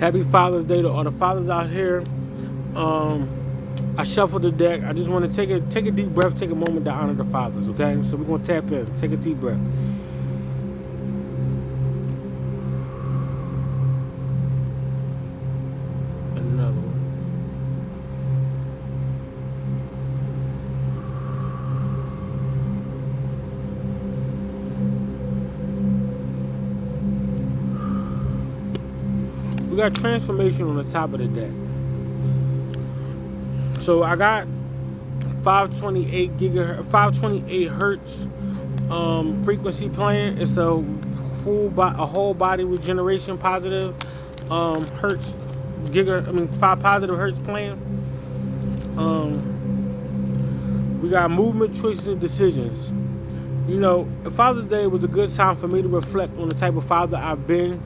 Happy Father's Day to all the fathers out here. I shuffled the deck. I just want to take a deep breath, take a moment to honor the fathers, okay? So we're going to tap in. Take a deep breath. Another one. We got transformation on the top of the deck. So I got 528 hertz frequency playing. It's a whole body regeneration positive hertz 5 positive hertz playing. We got movement, choices, and decisions. You know, Father's Day was a good time for me to reflect on the type of father I've been.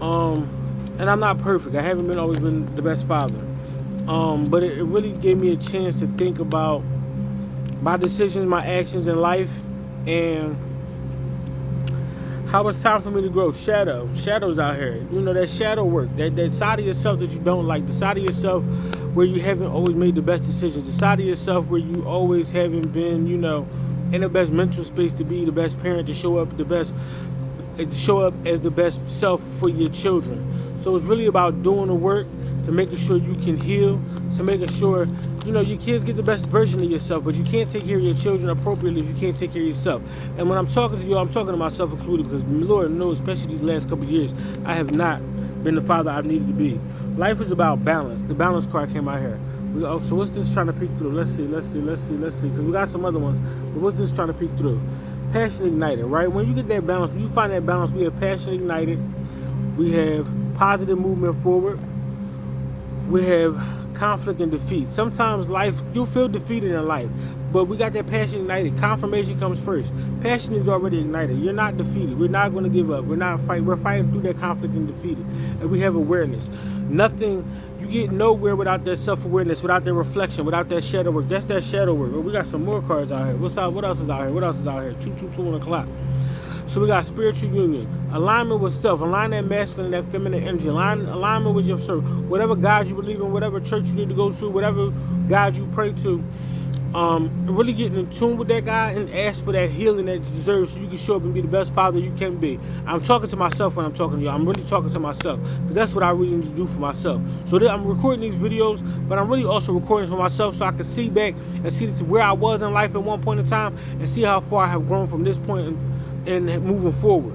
And I'm not perfect. I haven't always been the best father. But it really gave me a chance to think about my decisions, my actions in life, and how it's time for me to grow. Shadows out here. You know, that shadow work, that side of yourself that you don't like, the side of yourself where you haven't always made the best decisions, the side of yourself where you always haven't been, you know, in the best mental space to be the best parent, to show up as the best self for your children. So it's really about doing the work to making sure you can heal, to making sure, you know, your kids get the best version of yourself, but you can't take care of your children appropriately if you can't take care of yourself. And when I'm talking to you, I'm talking to myself included, because Lord knows, especially these last couple of years, I have not been the father I've needed to be. Life is about balance. The balance card came out here. So what's this trying to peek through? Let's see, because we got some other ones, but what's this trying to peek through? Passion ignited, right? When you get that balance, when you find that balance, we have passion ignited, we have positive movement forward, we have conflict and defeat. Sometimes you feel defeated in life, but we got that passion ignited. Confirmation comes first. Passion is already ignited. You're not defeated. We're not going to give up. We're fighting through that conflict and defeated. And we have awareness. You get nowhere without that self-awareness, without that reflection, without that shadow work. That's that shadow work. We got some more cards out here. What else is out here? 2 on the clock. So we got spiritual union, alignment with self, align that masculine and that feminine energy, alignment with yourself, whatever God you believe in, whatever church you need to go to, whatever God you pray to, really getting in tune with that God and ask for that healing that you deserve so you can show up and be the best father you can be. I'm talking to myself when I'm talking to you. I'm really talking to myself, because that's what I really need to do for myself. So I'm recording these videos, but I'm really also recording for myself so I can see back and see where I was in life at one point in time and see how far I have grown from this point and moving forward.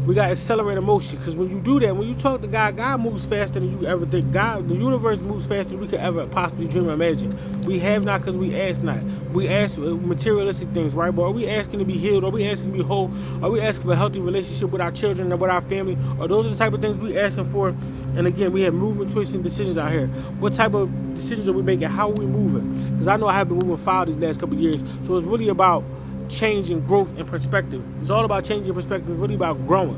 We got accelerated motion, because when you do that, when you talk to God, God moves faster than you ever think. The universe moves faster than we could ever possibly dream or imagine. We have not because we ask not. We ask materialistic things, right? But are we asking to be healed? Are we asking to be whole? Are we asking for a healthy relationship with our children and with our family? Are those the type of things we asking for? And again, we have movement, choice, and decisions out here. What type of decisions are we making? How are we moving? Because I know I have been moving foul these last couple of years. So it's really about change and growth and perspective. It's all about changing your perspective. It's really about growing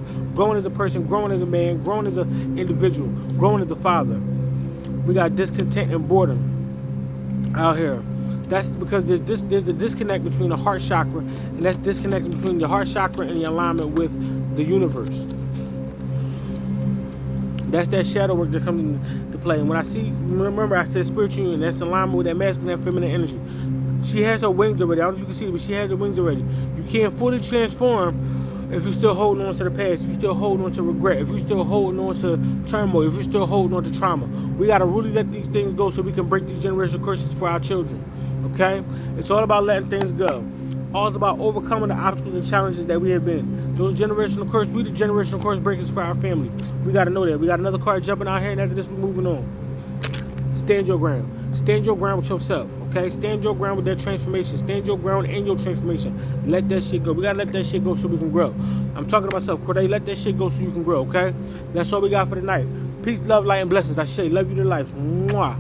as a person, growing as a man, growing as an individual, growing as a father. We got discontent and boredom out here. That's because there's a disconnect between the heart chakra, and that's disconnect between the heart chakra and the alignment with the universe. That's that shadow work that comes into play. And when I see, remember I said spiritual union, that's alignment with that masculine and feminine energy. She has her wings already. I don't know if you can see it, but she has her wings already. You can't fully transform if you're still holding on to the past, if you're still holding on to regret, if you're still holding on to turmoil, if you're still holding on to trauma. We got to really let these things go so we can break these generational curses for our children. Okay? It's all about letting things go. All it's about overcoming the obstacles and challenges that we have been. Those generational curses, we the generational curse breakers for our family. We got to know that. We got another card jumping out here, and after this, we're moving on. Stand your ground. Stand your ground with yourself, okay? Stand your ground with that transformation. Stand your ground in your transformation. Let that shit go. We gotta let that shit go so we can grow. I'm talking to myself. Corday, let that shit go so you can grow, okay? That's all we got for tonight. Peace, love, light, and blessings. I say, love you to life. Mwah.